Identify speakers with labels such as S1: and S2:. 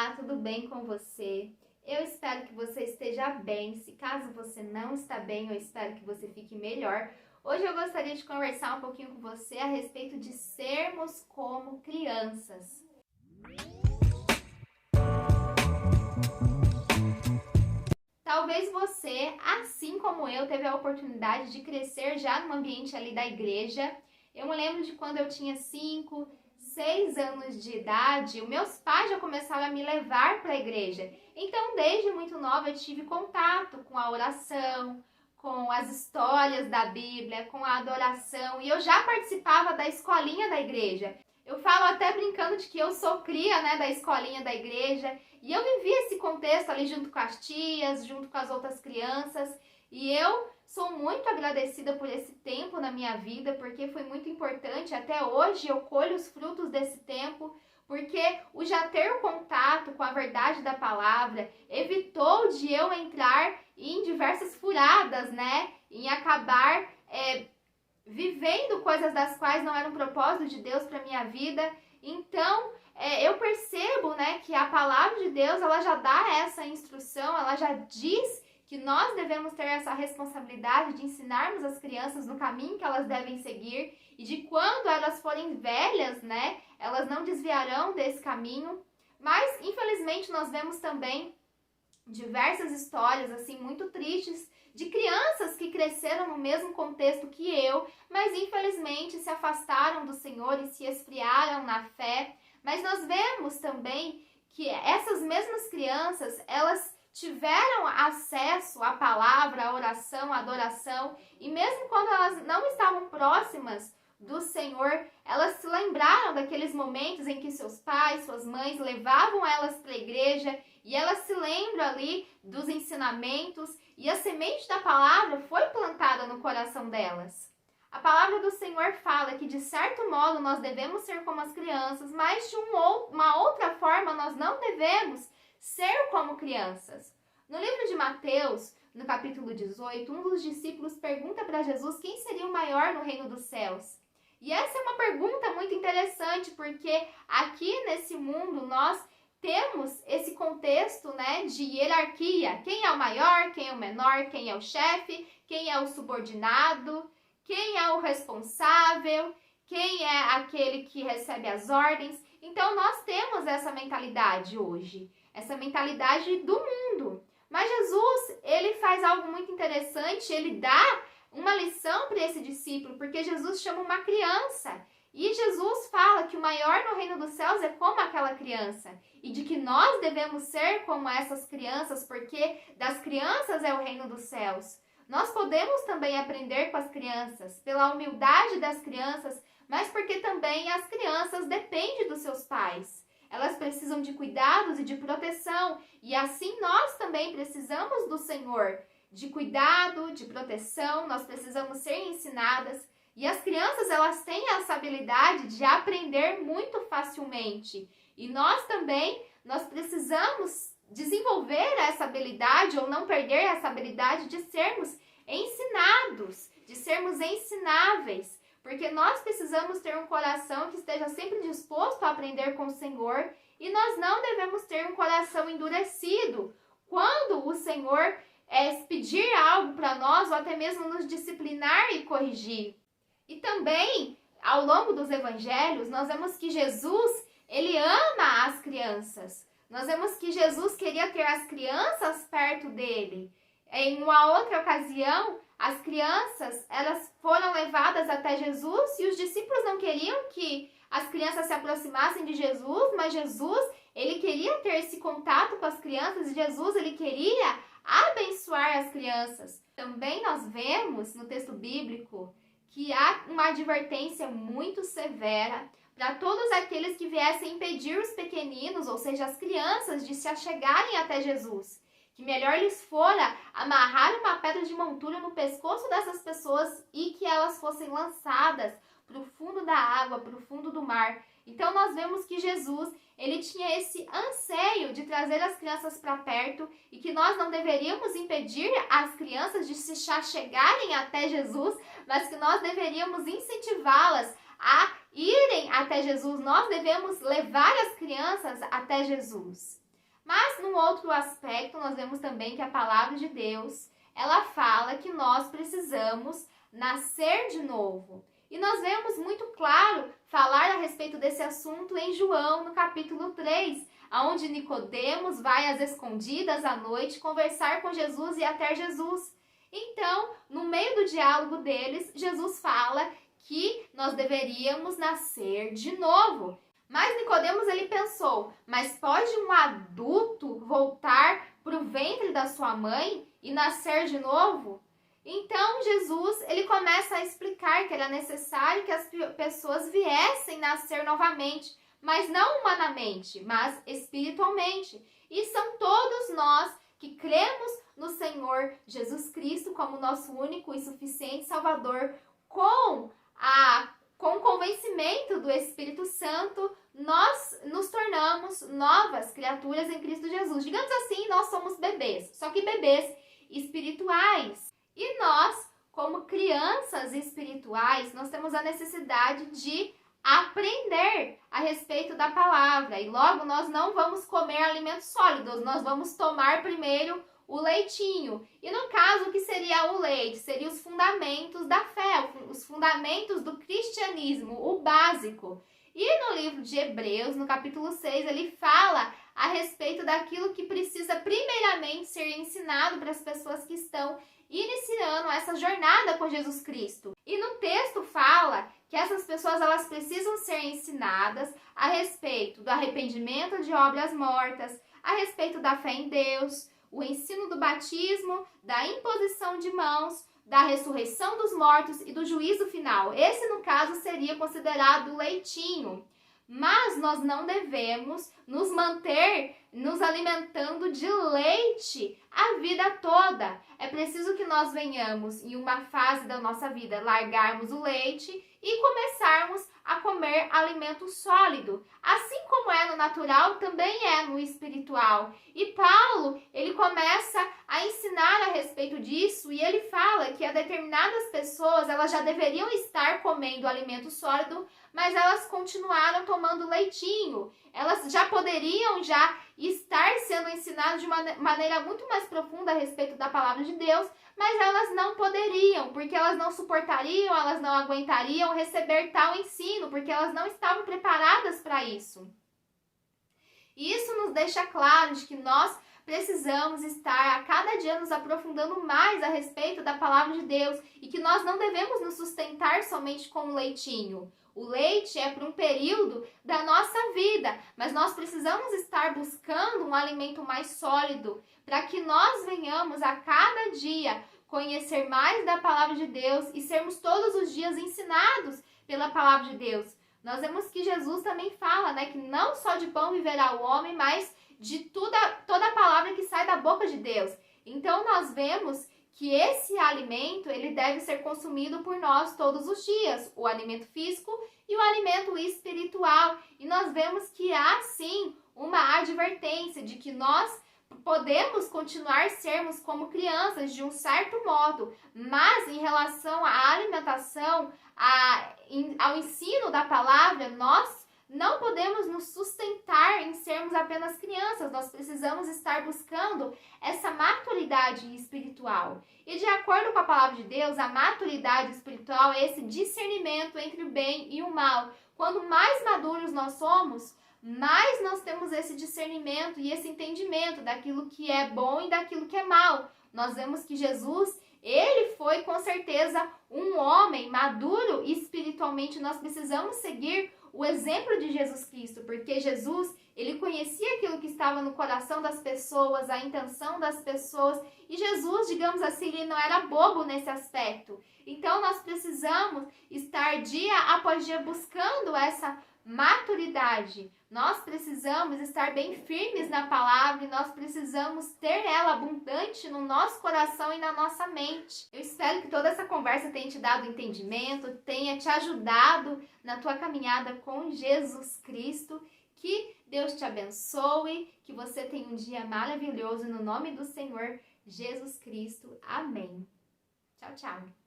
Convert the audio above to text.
S1: Olá, tudo bem com você? Eu espero que você esteja bem. Se caso você não está bem, eu espero que você fique melhor. Hoje eu gostaria de conversar um pouquinho com você a respeito de sermos como crianças. Talvez você, assim como eu, teve a oportunidade de crescer já no ambiente ali da igreja. Eu me lembro de quando eu tinha 5, 6 anos de idade, os meus pais já começaram a me levar para a igreja. Então, desde muito nova, eu tive contato com a oração, com as histórias da Bíblia, com a adoração, e eu já participava da escolinha da igreja. Eu falo até brincando de que eu sou cria, da escolinha da igreja, e eu vivi esse contexto ali junto com as tias, junto com as outras crianças, e eu sou muito agradecida por esse tempo na minha vida, porque foi muito importante. Até hoje eu colho os frutos desse tempo, porque o já ter contato com a verdade da palavra evitou de eu entrar em diversas furadas, em acabar vivendo coisas das quais não eram propósito de Deus para minha vida. Então, eu percebo, que a palavra de Deus, ela já dá essa instrução, ela já diz que nós devemos ter essa responsabilidade de ensinarmos as crianças no caminho que elas devem seguir e de quando elas forem velhas, elas não desviarão desse caminho. Mas, infelizmente, nós vemos também diversas histórias, assim, muito tristes de crianças que cresceram no mesmo contexto que eu, mas infelizmente se afastaram do Senhor e se esfriaram na fé. Mas nós vemos também que essas mesmas crianças, elas tiveram acesso à palavra, à oração, à adoração, e mesmo quando elas não estavam próximas do Senhor, elas se lembraram daqueles momentos em que seus pais, suas mães levavam elas para a igreja, e elas se lembram ali dos ensinamentos, e a semente da palavra foi plantada no coração delas. A palavra do Senhor fala que de certo modo nós devemos ser como as crianças, mas de uma outra forma nós não devemos ser como crianças. No livro de Mateus, no capítulo 18, um dos discípulos pergunta para Jesus quem seria o maior no reino dos céus. E essa é uma pergunta muito interessante, porque aqui nesse mundo nós temos esse contexto, de hierarquia. Quem é o maior, quem é o menor, quem é o chefe, quem é o subordinado, quem é o responsável, quem é aquele que recebe as ordens. Então nós temos essa mentalidade hoje, essa mentalidade do mundo. Mas Jesus, ele faz algo muito interessante, ele dá uma lição para esse discípulo, porque Jesus chama uma criança. E Jesus fala que o maior no reino dos céus é como aquela criança. E de que nós devemos ser como essas crianças, porque das crianças é o reino dos céus. Nós podemos também aprender com as crianças, pela humildade das crianças, mas porque também as crianças dependem dos seus pais. Elas precisam de cuidados e de proteção. E assim nós também precisamos do Senhor, de cuidado, de proteção. Nós precisamos ser ensinadas. E as crianças, elas têm essa habilidade de aprender muito facilmente. E nós também, nós precisamos desenvolver essa habilidade ou não perder essa habilidade de sermos ensinados, de sermos ensináveis. Porque nós precisamos ter um coração que esteja sempre disposto a aprender com o Senhor e nós não devemos ter um coração endurecido quando o Senhor pedir algo para nós ou até mesmo nos disciplinar e corrigir. E também, ao longo dos evangelhos, nós vemos que Jesus, ele ama as crianças. Nós vemos que Jesus queria ter as crianças perto dele. Em uma outra ocasião, as crianças, elas foram levadas até Jesus e os discípulos não queriam que as crianças se aproximassem de Jesus, mas Jesus, ele queria ter esse contato com as crianças e Jesus, ele queria abençoar as crianças. Também nós vemos no texto bíblico que há uma advertência muito severa para todos aqueles que viessem impedir os pequeninos, ou seja, as crianças, de se achegarem até Jesus. Que melhor lhes fora amarrar uma pedra de montura no pescoço dessas pessoas e que elas fossem lançadas para o fundo da água, para o fundo do mar. Então nós vemos que Jesus, ele tinha esse anseio de trazer as crianças para perto e que nós não deveríamos impedir as crianças de se achegarem até Jesus, mas que nós deveríamos incentivá-las a irem até Jesus. Nós devemos levar as crianças até Jesus. Mas, num outro aspecto, nós vemos também que a palavra de Deus, ela fala que nós precisamos nascer de novo. E nós vemos muito claro falar a respeito desse assunto em João, no capítulo 3, onde Nicodemos vai às escondidas à noite conversar com Jesus e até Jesus. Então, no meio do diálogo deles, Jesus fala que nós deveríamos nascer de novo. Mas Nicodemos, ele pensou, mas pode um adulto voltar para o ventre da sua mãe e nascer de novo? Então Jesus, ele começa a explicar que era necessário que as pessoas viessem nascer novamente, mas não humanamente, mas espiritualmente. E são todos nós que cremos no Senhor Jesus Cristo como nosso único e suficiente Salvador, com o convencimento do Espírito Santo, nós nos tornamos novas criaturas em Cristo Jesus. Digamos assim, nós somos bebês, só que bebês espirituais. E nós, como crianças espirituais, nós temos a necessidade de aprender a respeito da palavra. E logo nós não vamos comer alimentos sólidos, nós vamos tomar primeiro o leitinho. E no caso, o que seria o leite? Seriam os fundamentos da fé, os fundamentos do cristianismo, o básico. E no livro de Hebreus, no capítulo 6, ele fala a respeito daquilo que precisa primeiramente ser ensinado para as pessoas que estão iniciando essa jornada com Jesus Cristo. E no texto fala que essas pessoas, elas precisam ser ensinadas a respeito do arrependimento de obras mortas, a respeito da fé em Deus, o ensino do batismo, da imposição de mãos, da ressurreição dos mortos e do juízo final. Esse, no caso, seria considerado o leitinho. Mas nós não devemos nos manter nos alimentando de leite a vida toda. É preciso que nós venhamos, em uma fase da nossa vida, largarmos o leite e começarmos a comer alimento sólido. Assim como é no natural, também é no espiritual. E Paulo, ele começa a ensinar a respeito disso e ele fala que determinadas pessoas, elas já deveriam estar comendo alimento sólido, mas elas continuaram tomando leitinho. Elas já poderiam estar sendo ensinadas de uma maneira muito mais profunda a respeito da palavra de Deus, mas elas não poderiam, porque elas não suportariam, elas não aguentariam receber tal ensino, porque elas não estavam preparadas para isso. E isso nos deixa claro de que nós precisamos estar a cada dia nos aprofundando mais a respeito da palavra de Deus e que nós não devemos nos sustentar somente com o leitinho. O leite é para um período da nossa vida, mas nós precisamos estar buscando um alimento mais sólido para que nós venhamos a cada dia conhecer mais da palavra de Deus e sermos todos os dias ensinados pela palavra de Deus. Nós vemos que Jesus também fala, que não só de pão viverá o homem, mas de toda a palavra que sai da boca de Deus. Então nós vemos que esse alimento, ele deve ser consumido por nós todos os dias, o alimento físico e o alimento espiritual. E nós vemos que há sim uma advertência de que nós podemos continuar sermos como crianças de um certo modo, mas em relação à alimentação, ao ensino da palavra, nós não podemos nos sustentar em sermos apenas crianças. Nós precisamos estar buscando essa maturidade espiritual. E de acordo com a palavra de Deus, a maturidade espiritual é esse discernimento entre o bem e o mal. Quando mais maduros nós somos, mais nós temos esse discernimento e esse entendimento daquilo que é bom e daquilo que é mal. Nós vemos que Jesus, ele foi com certeza um homem maduro espiritualmente. Nós precisamos seguir o exemplo de Jesus Cristo, porque Jesus, ele conhecia aquilo que estava no coração das pessoas, a intenção das pessoas, e Jesus, digamos assim, ele não era bobo nesse aspecto. Então nós precisamos estar dia após dia buscando essa maturidade. Nós precisamos estar bem firmes na palavra e nós precisamos ter ela abundante no nosso coração e na nossa mente. Eu espero que toda essa conversa tenha te dado entendimento, tenha te ajudado na tua caminhada com Jesus Cristo. Que Deus te abençoe, que você tenha um dia maravilhoso no nome do Senhor Jesus Cristo. Amém. Tchau, tchau.